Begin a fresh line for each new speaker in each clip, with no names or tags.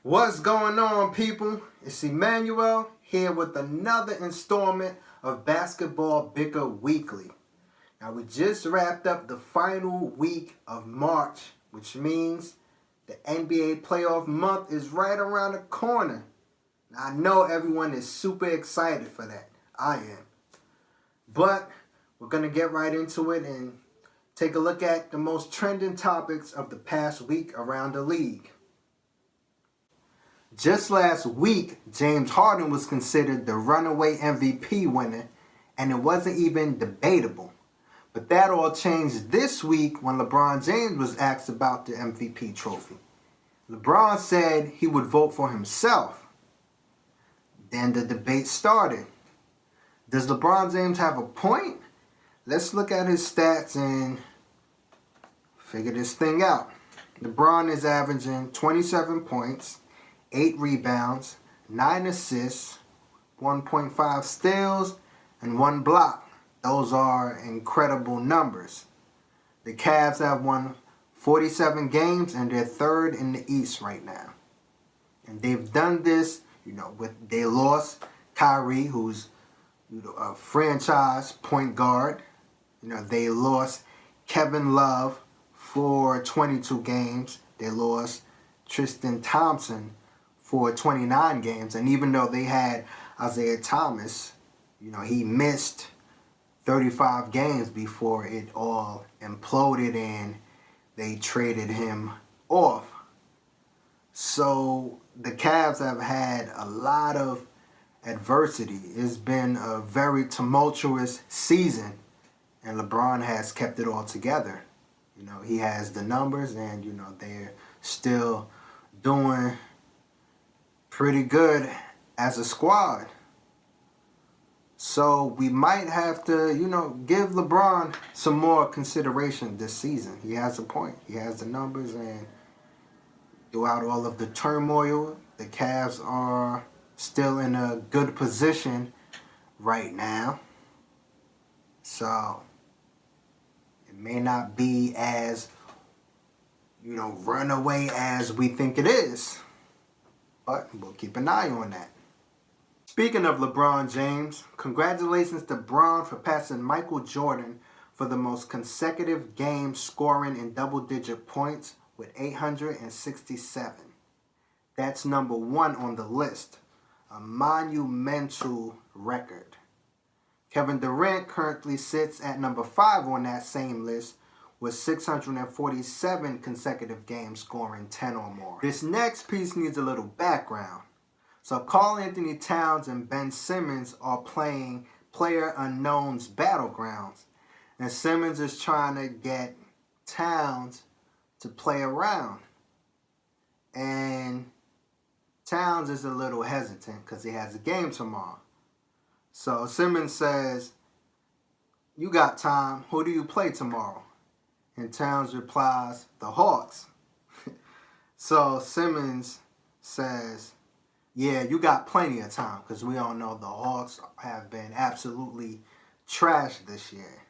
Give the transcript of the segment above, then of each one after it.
What's going on, people? It's Emmanuel here with another installment of Basketball Bicker Weekly. Now, we just wrapped up the final week of March, which means the NBA playoff month is right around the corner. Now, I know everyone is super excited for that. I am. But we're going to get right into it and take a look at the most trending topics of the past week around the league. Just last week, James Harden was considered the runaway MVP winner, and it wasn't even debatable. But that all changed this week when LeBron James was asked about the MVP trophy. LeBron said he would vote for himself. Then the debate started. Does LeBron James have a point? Let's look at his stats and figure this thing out. LeBron is averaging 27 points, 8 rebounds, 9 assists, 1.5 steals, and 1 block. Those are incredible numbers. The Cavs have won 47 games and they're third in the East right now. And they've done this, they lost Kyrie, who's a franchise point guard. They lost Kevin Love for 22 games. They lost Tristan Thompson for 29 games. And even though they had Isaiah Thomas, he missed 35 games before it all imploded and they traded him off. So the Cavs have had a lot of adversity. It's been a very tumultuous season, and LeBron has kept it all together. He has the numbers, and they're still doing pretty good as a squad. So we might have to, give LeBron some more consideration this season. He has a point. He has the numbers, and throughout all of the turmoil, the Cavs are still in a good position right now. So it may not be as, runaway as we think it is. But we'll keep an eye on that. Speaking of LeBron James, congratulations to Bron for passing Michael Jordan for the most consecutive games scoring in double-digit points with 867. That's number 1 on the list, a monumental record. Kevin Durant currently sits at number 5 on that same list with 647 consecutive games scoring 10 or more. This next piece needs a little background. So Karl-Anthony Towns and Ben Simmons are playing PlayerUnknown's Battlegrounds. And Simmons is trying to get Towns to play around. And Towns is a little hesitant because he has a game tomorrow. So Simmons says, "You got time. Who do you play tomorrow?" And Towns replies, "The Hawks." So Simmons says, "Yeah, you got plenty of time," because we all know the Hawks have been absolutely trashed this year.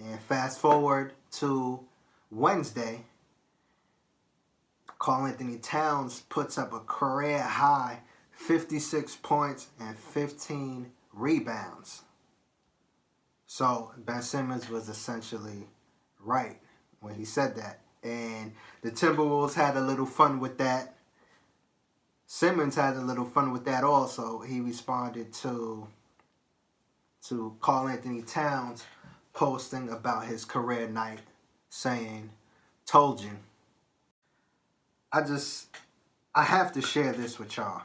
And fast forward to Wednesday, Karl-Anthony Towns puts up a career high 56 points and 15 rebounds. So Ben Simmons was essentially right when he said that. And the Timberwolves had a little fun with that. Simmons had a little fun with that also. He responded to Karl-Anthony Towns posting about his career night, saying, "Told you." I have to share this with y'all,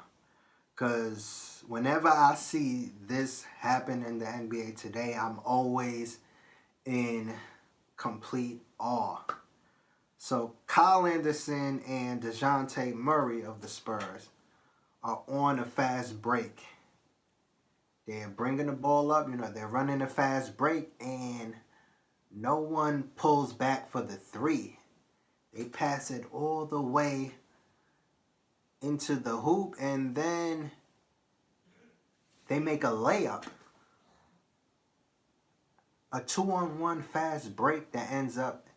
because whenever I see this happen in the NBA today, I'm always in complete awe. So Kyle Anderson and DeJounte Murray of the Spurs are on a fast break. They're bringing the ball up, they're running a fast break, and no one pulls back for the 3. They pass it all the way into the hoop, and then they make a layup. A 2-on-1 fast break that ends up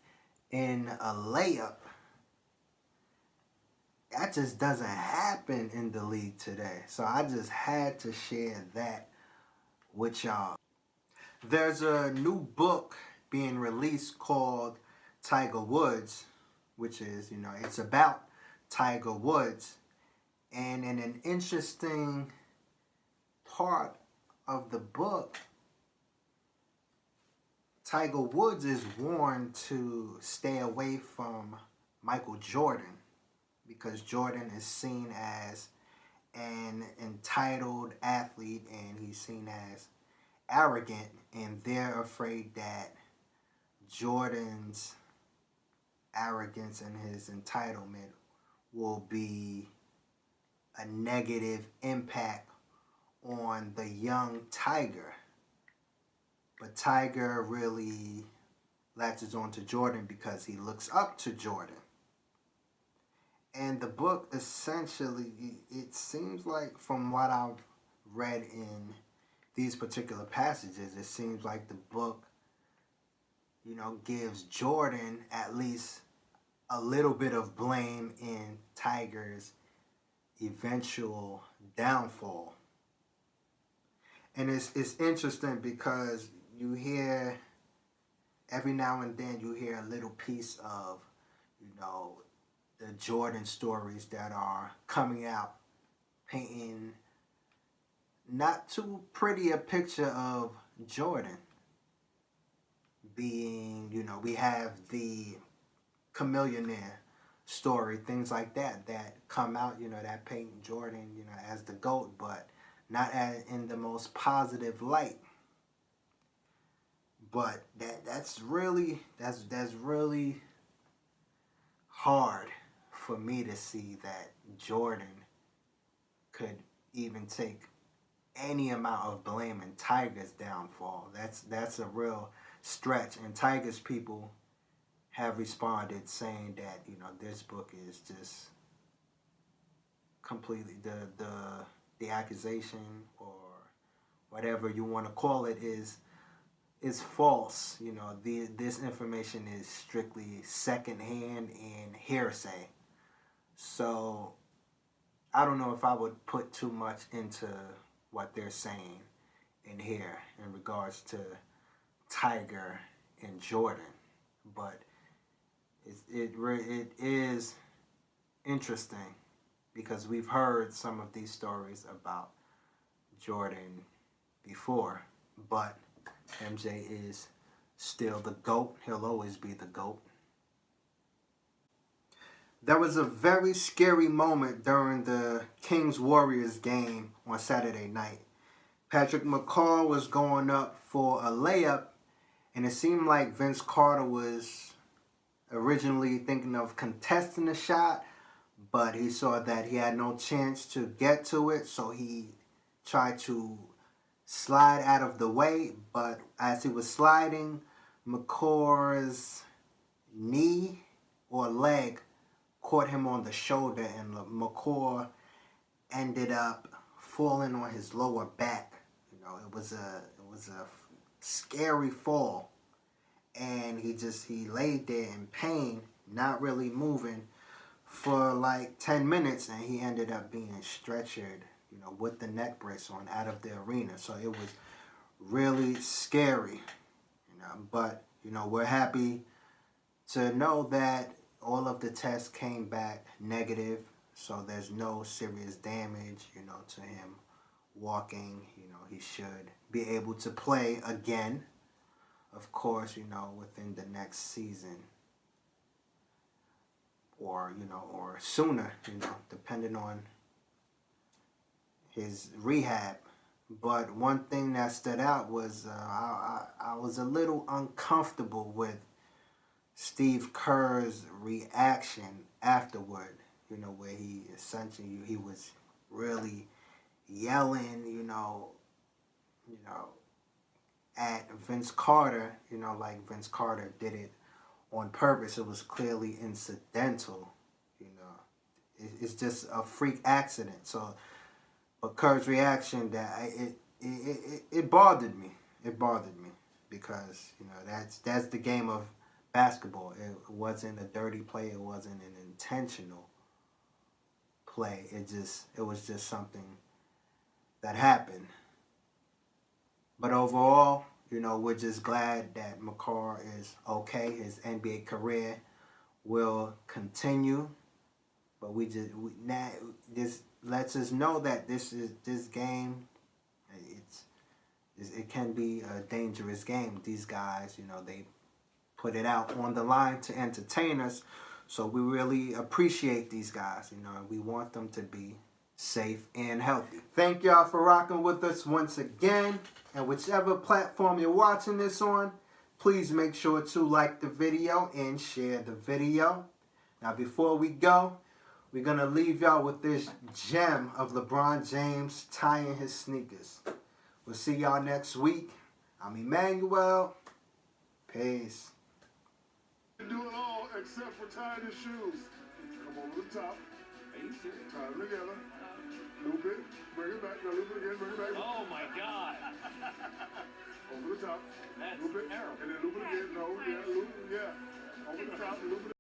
in a layup. that just doesn't happen in the league today. So I just had to share that with y'all. There's a new book being released called Tiger Woods, which is, it's about Tiger Woods. And in an interesting part of the book, Tiger Woods is warned to stay away from Michael Jordan because Jordan is seen as an entitled athlete and he's seen as arrogant, and they're afraid that Jordan's arrogance and his entitlement will be a negative impact on the young Tiger. But Tiger really latches on to Jordan because he looks up to Jordan. And the book essentially, it seems like from what I've read in these particular passages, it seems like the book, gives Jordan at least a little bit of blame in Tiger's eventual downfall. And it's interesting because you hear, every now and then you hear a little piece of, the Jordan stories that are coming out, painting not too pretty a picture of Jordan. Being, we have the Chameleonaire story, things like that come out, that paint Jordan, as the GOAT, but not in the most positive light. But that's really hard for me to see that Jordan could even take any amount of blame in Tiger's downfall. That's a real stretch, and Tiger's people have responded saying that this book is just completely the accusation or whatever you want to call it is false. This information is strictly secondhand and hearsay. So I don't know if I would put too much into what they're saying in here in regards to Tiger and Jordan, but it is interesting because we've heard some of these stories about Jordan before, but MJ is still the GOAT. He'll always be the GOAT. There was a very scary moment during the Kings-Warriors game on Saturday night. Patrick McCaw was going up for a layup, and it seemed like Vince Carter was originally thinking of contesting the shot, but he saw that he had no chance to get to it, so he tried to slide out of the way. But as he was sliding, McCaw's knee or leg caught him on the shoulder, and McCaw ended up falling on his lower back. It was a scary fall, and he laid there in pain, not really moving for like 10 minutes, and he ended up being stretchered, with the neck brace on out of the arena. So it was really scary, but we're happy to know that all of the tests came back negative, so there's no serious damage, to him walking. He should be able to play again, of course, within the next season or sooner, depending on his rehab. But one thing that stood out was I was a little uncomfortable with Steve Kerr's reaction afterward, where he was really yelling, at Vince Carter, like Vince Carter did it on purpose. It was clearly incidental, It's just a freak accident. So, but Kerr's reaction, that it bothered me. It bothered me because that's the game of basketball. It wasn't a dirty play. It wasn't an intentional play. It was just something that happened. But overall, you know, we're just glad that McCaw is okay. His NBA career will continue. But this lets us know that this game, it can be a dangerous game. These guys, you know, they put it out on the line to entertain us. So we really appreciate these guys, you know, and we want them to be safe and healthy. Thank y'all for rocking with us once again. And whichever platform you're watching this on, please make sure to like the video and share the video. Now before we go, we're going to leave y'all with this gem of LeBron James tying his sneakers. We'll see y'all next week. I'm Emmanuel. Peace.
Do it all except for tying his shoes. Come over the top. Are you serious? Tie them together. Loop it. Bring it back. Now loop it again. Bring it back.
Oh my God.
Over the top.
That's
loop it.
terrible.
And then loop it